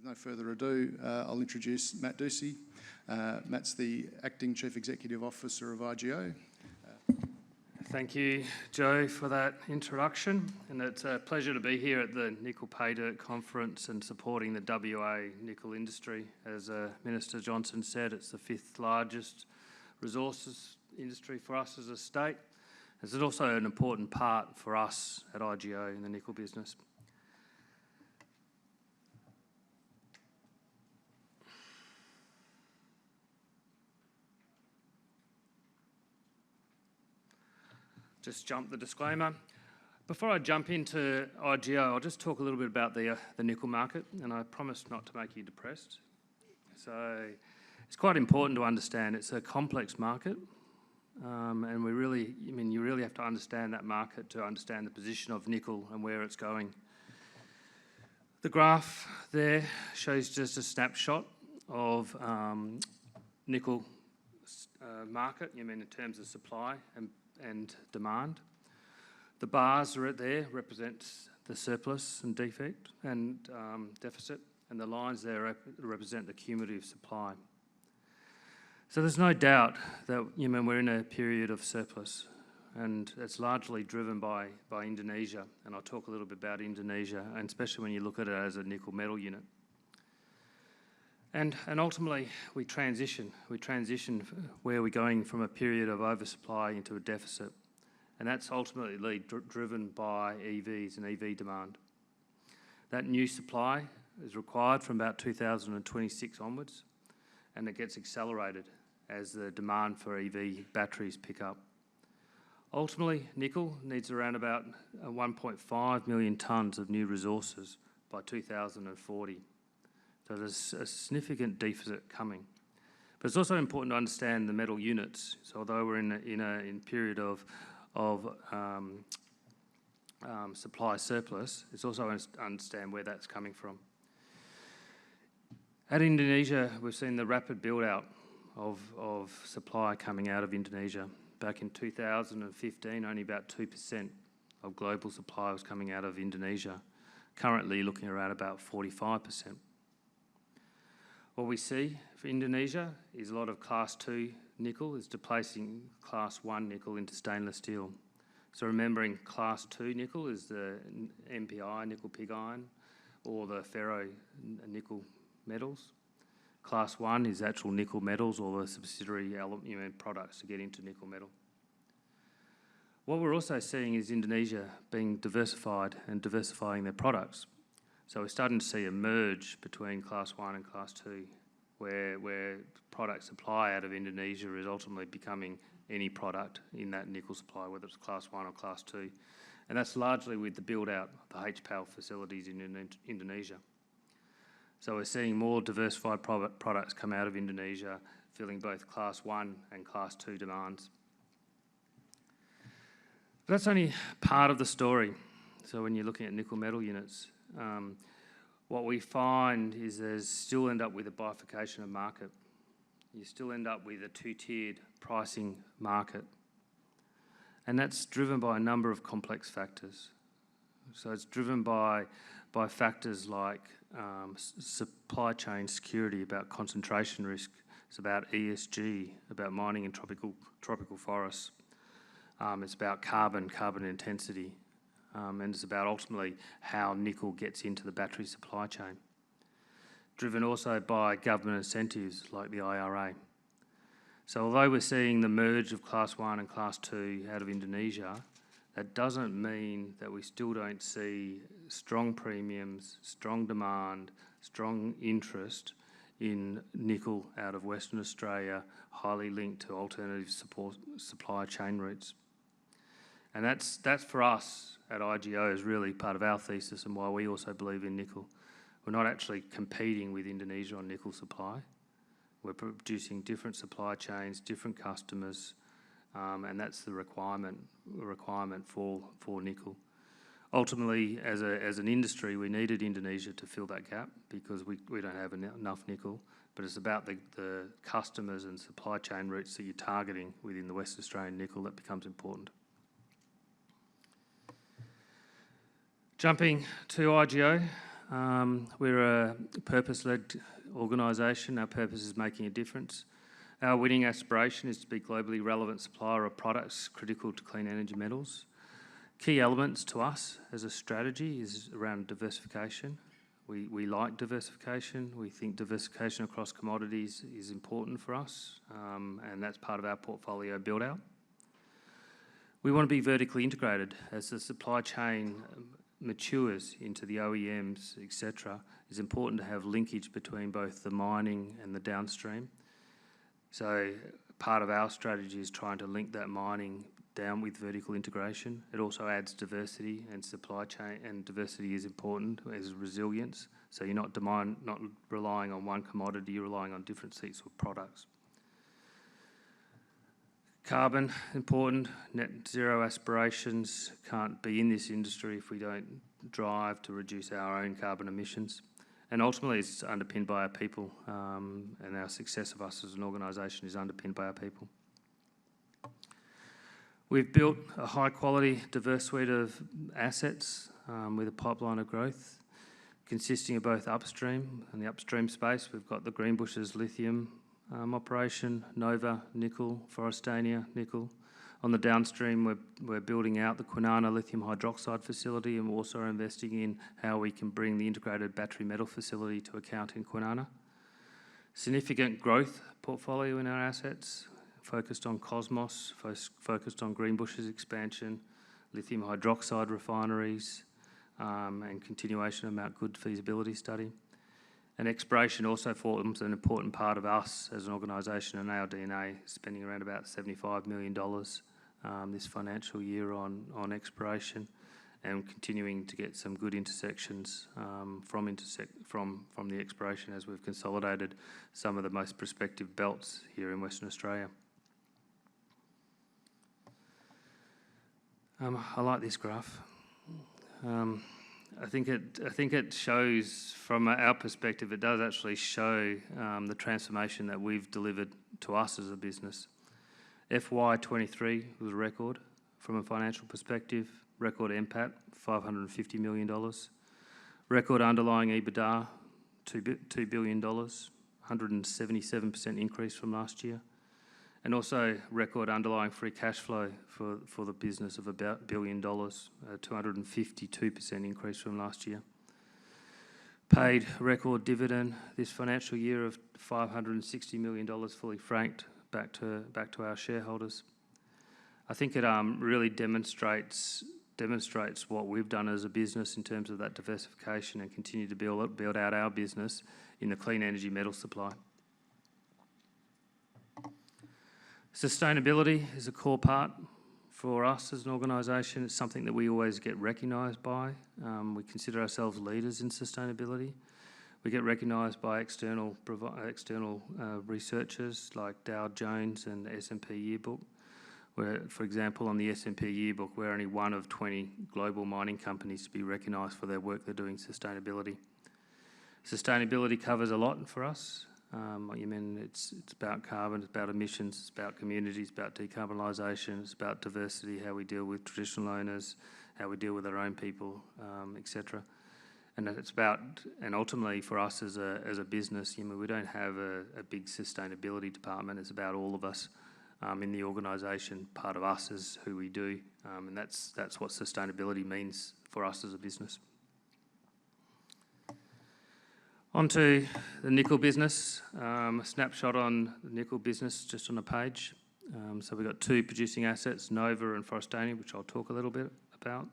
With no further ado, I'll introduce Matt Ducey. Matt's the Acting Chief Executive Officer of IGO. Thank you, Joe, for that introduction. And it's a pleasure to be here at the Nickel Pay Dirt Conference and supporting the WA nickel industry. As Minister Johnson said, it's the 5th largest resources industry for us as a state. It's also an important part for us at IGO in the nickel business. Just jump the disclaimer. Before I jump into IGO, I'll just talk a little bit about the nickel market, and I promise not to make you depressed. So it's quite important to understand it's a complex market, and you really have to understand that market to understand the position of nickel and where it's going. The graph there shows just a snapshot of nickel market, in terms of supply and demand. The bars right there represent the surplus and defect and deficit, and the lines there represent the cumulative supply. So there's no doubt that we're in a period of surplus, and it's largely driven by Indonesia, and I'll talk a little bit about Indonesia, and especially when you look at it as a nickel metal unit. And ultimately, we transition where we're going from a period of oversupply into a deficit. And that's ultimately driven by EVs and EV demand. That new supply is required from about 2026 onwards, and it gets accelerated as the demand for EV batteries pick up. Ultimately, nickel needs around about 1.5 million tonnes of new resources by 2040. So there's a significant deficit coming. But it's also important to understand the metal units. So although we're in a period of supply surplus, it's also to understand where that's coming from. At Indonesia, we've seen the rapid build-out of supply coming out of Indonesia. Back in 2015, only about 2% of global supply was coming out of Indonesia. Currently looking around about 45%. What we see for Indonesia is a lot of Class 2 nickel is displacing Class 1 nickel into stainless steel. So remembering Class 2 nickel is the NPI, nickel pig iron, or the ferro nickel metals. Class 1 is actual nickel metals or the subsidiary products to get into nickel metal. What we're also seeing is Indonesia being diversified and diversifying their products. So we're starting to see a merge between Class 1 and Class 2, where product supply out of Indonesia is ultimately becoming any product in that nickel supply, whether it's Class 1 or Class 2. And that's largely with the build-out of the HPAL facilities in Indonesia. So we're seeing more diversified products come out of Indonesia, filling both Class 1 and Class 2 demands. But that's only part of the story. So when you're looking at nickel metal units, what we find is there's still end up with a bifurcation of market. You still end up with a two-tiered pricing market. And that's driven by a number of complex factors. So it's driven by factors like supply chain security, about concentration risk. It's about ESG, about mining in tropical forests. It's about carbon intensity. And it's about ultimately how nickel gets into the battery supply chain. Driven also by government incentives like the IRA. So although we're seeing the merge of Class 1 and Class 2 out of Indonesia, that doesn't mean that we still don't see strong premiums, strong demand, strong interest in nickel out of Western Australia, highly linked to alternative supply chain routes. And that's for us at IGO is really part of our thesis and why we also believe in nickel. We're not actually competing with Indonesia on nickel supply. We're producing different supply chains, different customers, and that's the requirement for nickel. Ultimately, as an industry, we needed Indonesia to fill that gap because we don't have enough nickel, but it's about the customers and supply chain routes that you're targeting within the West Australian nickel that becomes important. Jumping to IGO, We're a purpose-led organisation. Our purpose is making a difference. Our winning aspiration is to be globally relevant supplier of products critical to clean energy metals. Key elements to us as a strategy is around diversification. We like diversification. We think diversification across commodities is important for us, and that's part of our portfolio build-out. We want to be vertically integrated as the supply chain matures into the OEMs, etc. It's important to have linkage between both the mining and the downstream. So part of our strategy is trying to link that mining down with vertical integration. It also adds diversity and supply chain, and diversity is important as resilience. So you're not relying on one commodity, you're relying on different sets of products. Carbon, important. Net zero aspirations can't be in this industry if we don't drive to reduce our own carbon emissions. And ultimately, it's underpinned by our people, and our success of us as an organisation is underpinned by our people. We've built a high-quality, diverse suite of assets with a pipeline of growth, consisting of both upstream and the upstream space. We've got the Greenbushes lithium operation, Nova nickel, Forrestania nickel. On the downstream, we're building out the Kwinana lithium hydroxide facility, and we're also investing in how we can bring the integrated battery metal facility to account in Kwinana. Significant growth portfolio in our assets, focused on Cosmos, focused on Greenbushes expansion, lithium hydroxide refineries, and continuation of Mount Good feasibility study. And exploration also forms an important part of us as an organisation and our DNA, spending around about $75 million this financial year on exploration, and continuing to get some good intersections from the exploration as we've consolidated some of the most prospective belts here in Western Australia. I like this graph. I think it shows, from our perspective, it does actually show the transformation that we've delivered to us as a business. FY23 was a record from a financial perspective. Record NPAT, $550 million. Record underlying EBITDA, $2 billion, 177% increase from last year. And also record underlying free cash flow for the business of about $1 billion, a 252% increase from last year. Paid record dividend this financial year of $560 million fully franked back to our shareholders. I think it really demonstrates what we've done as a business in terms of that diversification and continue to build out our business in the clean energy metal supply. Sustainability is a core part for us as an organisation. It's something that we always get recognised by. We consider ourselves leaders in sustainability. We get recognised by external researchers like Dow Jones and the S&P Yearbook, where, for example, on the S&P Yearbook, we're only one of 20 global mining companies to be recognised for their work they're doing in sustainability. Sustainability covers a lot for us. It's about carbon, it's about emissions, it's about communities, it's about decarbonisation, it's about diversity, how we deal with traditional owners, how we deal with our own people, etc. And it's about, and ultimately for us as a business, we don't have a big sustainability department. It's about all of us in the organisation. Part of us is who we do, and that's what sustainability means for us as a business. Onto the nickel business. A snapshot on the nickel business just on a page. So we've got two producing assets, Nova and Forrestania, which I'll talk a little bit about.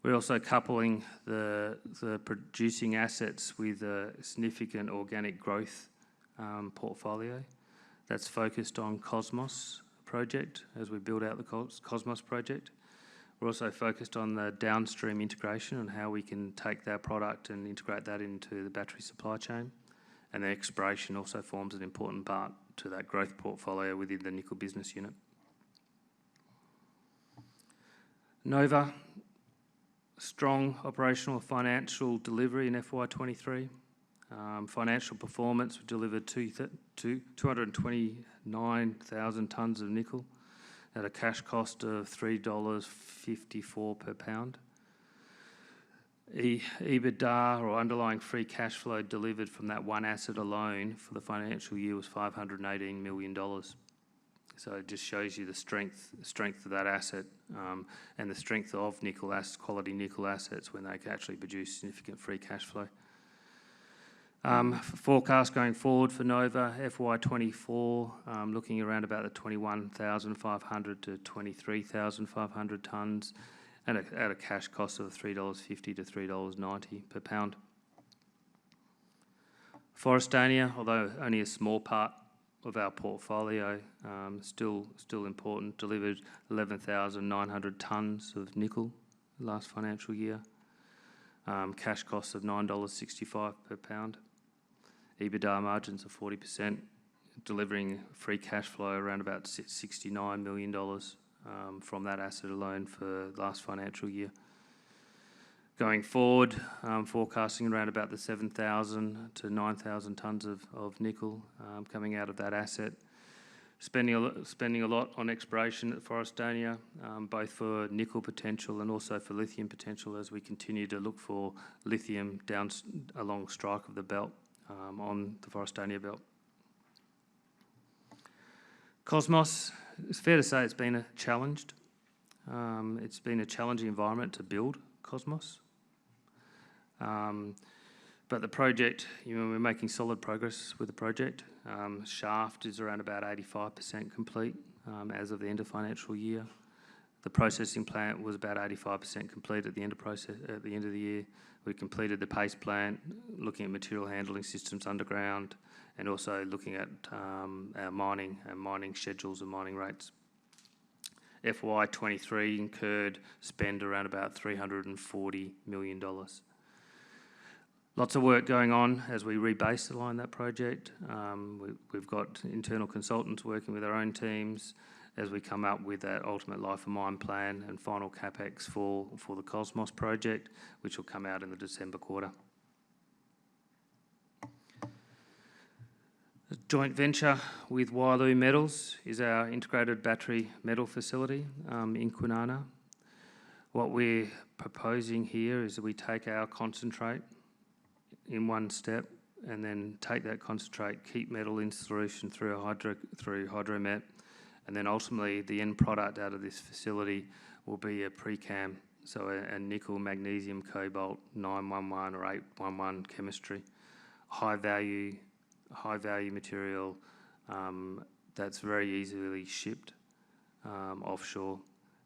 We're also coupling the producing assets with a significant organic growth portfolio that's focused on Cosmos project as we build out the Cosmos project. We're also focused on the downstream integration and how we can take that product and integrate that into the battery supply chain. And the exploration also forms an important part to that growth portfolio within the nickel business unit. Nova, strong operational financial delivery in FY23. Financial performance, we delivered 229,000 tonnes of nickel at a cash cost of $3.54 per pound. EBITDA, or underlying free cash flow, delivered from that one asset alone for the financial year was $518 million. So it just shows you the strength of that asset, and the strength of quality nickel assets when they can actually produce significant free cash flow. Forecast going forward for Nova, FY24, looking around about the 21,500 to 23,500 tonnes, at a cash cost of $3.50 to $3.90 per pound. Forrestania, although only a small part of our portfolio, still important, delivered 11,900 tonnes of nickel last financial year. Cash costs of $9.65 per pound. EBITDA margins of 40%, delivering free cash flow around about $69 million from that asset alone for last financial year. Going forward, forecasting around about the 7,000 to 9,000 tonnes of nickel coming out of that asset. Spending a lot on exploration at Forrestania, both for nickel potential and also for lithium potential, as we continue to look for lithium down along strike of the belt, on the Forrestania belt. Cosmos, it's fair to say it's been a challenging environment to build Cosmos. But the project, we're making solid progress with the project. Shaft is around about 85% complete as of the end of financial year. The processing plant was about 85% complete at the end of the year. We completed the paste plant, looking at material handling systems underground, and also looking at our mining schedules and mining rates. FY23 incurred spend around about $340 million. Lots of work going on as we rebaseline that project. We've got internal consultants working with our own teams as we come up with that ultimate life of mine plan and final capex for the Cosmos project, which will come out in the December quarter. A joint venture with Wyloo Metals is our integrated battery metal facility in Kwinana. What we're proposing here is that we take our concentrate in one step and then take that concentrate, keep metal in solution through hydromet, and then ultimately the end product out of this facility will be a precam, so a nickel, magnesium, cobalt 911 or 811 chemistry, high value material that's very easily shipped offshore.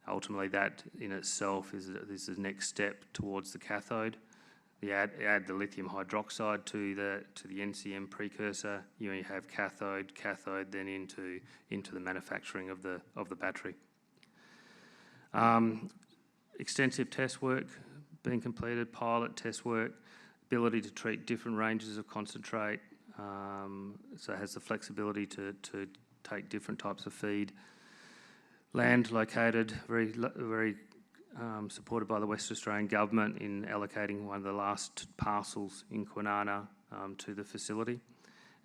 Ultimately, that in itself is the next step towards the cathode. You add the lithium hydroxide to the NCM precursor. You have cathode then into the manufacturing of the battery. Extensive test work being completed, pilot test work, ability to treat different ranges of concentrate, so it has the flexibility to take different types of feed. Land located very supported by the West Australian Government in allocating one of the last parcels in Kwinana to the facility.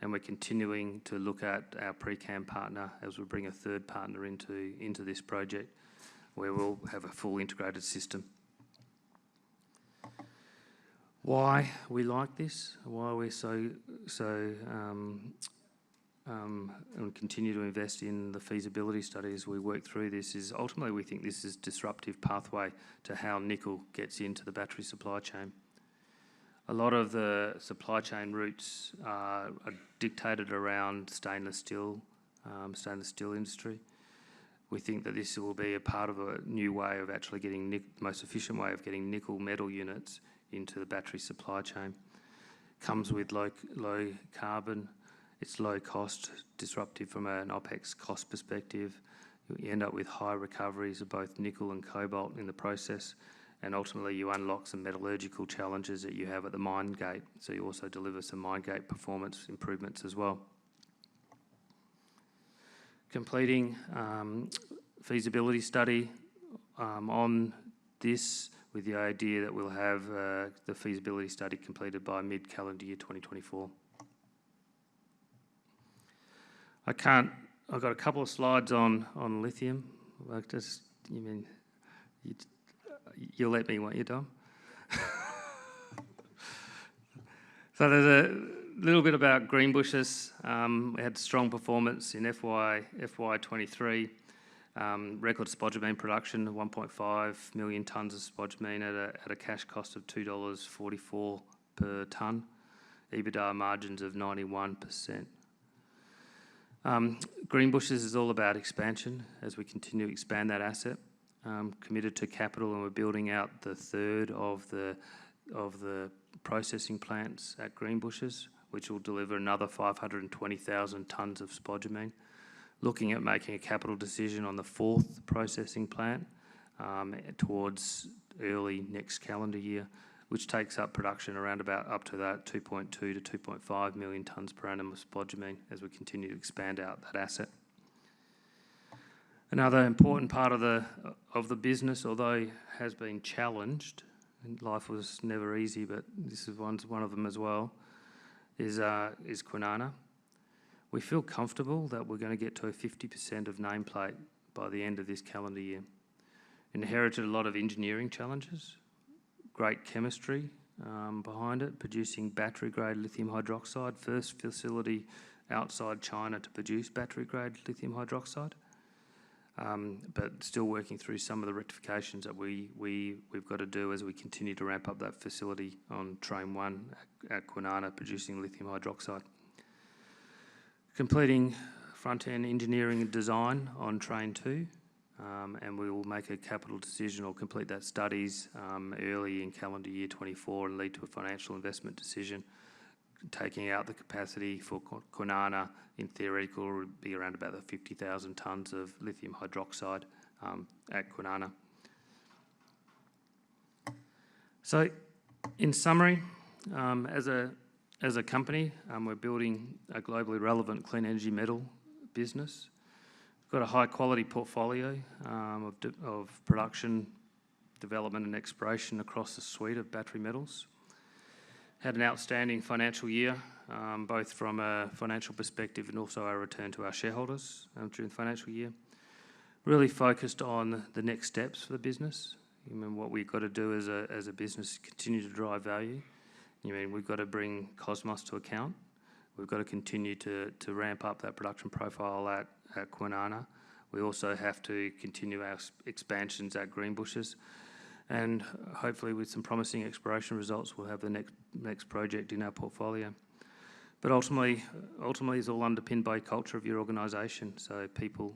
And we're continuing to look at our precam partner as we bring a third partner into this project, where we'll have a full integrated system. Why we like this, why we're and continue to invest in the feasibility study as we work through this, is ultimately we think this is a disruptive pathway to how nickel gets into the battery supply chain. A lot of the supply chain routes are dictated around stainless steel industry. We think that this will be a part of a new way of actually getting the most efficient way of getting nickel metal units into the battery supply chain. Comes with low carbon. It's low cost, disruptive from an OPEX cost perspective. You end up with high recoveries of both nickel and cobalt in the process, and ultimately you unlock some metallurgical challenges that you have at the mine gate, so you also deliver some mine gate performance improvements as well. Completing feasibility study on this, with the idea that we'll have the feasibility study completed by mid-calendar year 2024. I've got a couple of slides on lithium. You'll let me, won't you, Dom? So there's a little bit about Greenbushes. We had strong performance in FY23. Record spodumene production of 1.5 million tonnes of spodumene at a cash cost of $2.44 per tonne. EBITDA margins of 91%. Greenbushes is all about expansion as we continue to expand that asset. Committed to capital, and we're building out the third of the processing plants at Greenbushes, which will deliver another 520,000 tonnes of spodumene. Looking at making a capital decision on the fourth processing plant towards early next calendar year, which takes up production around about up to that 2.2 to 2.5 million tonnes per annum of spodumene as we continue to expand out that asset. Another important part of the business, although has been challenged, and life was never easy, but this is one of them as well, is Kwinana. We feel comfortable that we're going to get to a 50% of nameplate by the end of this calendar year. Inherited a lot of engineering challenges, great chemistry behind it, producing battery-grade lithium hydroxide, first facility outside China to produce battery-grade lithium hydroxide. But still working through some of the rectifications that we've got to do as we continue to ramp up that facility on Train 1 at Kwinana, producing lithium hydroxide. Completing front-end engineering and design on Train 2, and we will make a capital decision or complete that studies early in calendar year 24 and lead to a financial investment decision. Taking out the capacity for Kwinana, in theoretical, would be around about the 50,000 tonnes of lithium hydroxide at Kwinana. So, in summary, as a company, we're building a globally relevant clean energy metal business. We've got a high-quality portfolio of production, development and exploration across the suite of battery metals. Had an outstanding financial year, both from a financial perspective and also our return to our shareholders during the financial year. Really focused on the next steps for the business. What we've got to do as a business is continue to drive value. We've got to bring Cosmos to account. We've got to continue to ramp up that production profile at Kwinana. We also have to continue our expansions at Greenbushes. And hopefully with some promising exploration results, we'll have the next project in our portfolio. But ultimately it's all underpinned by culture of your organisation. So people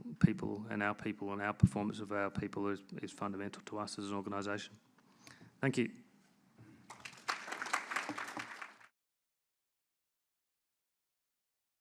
and our performance of our people is fundamental to us as an organisation. Thank you.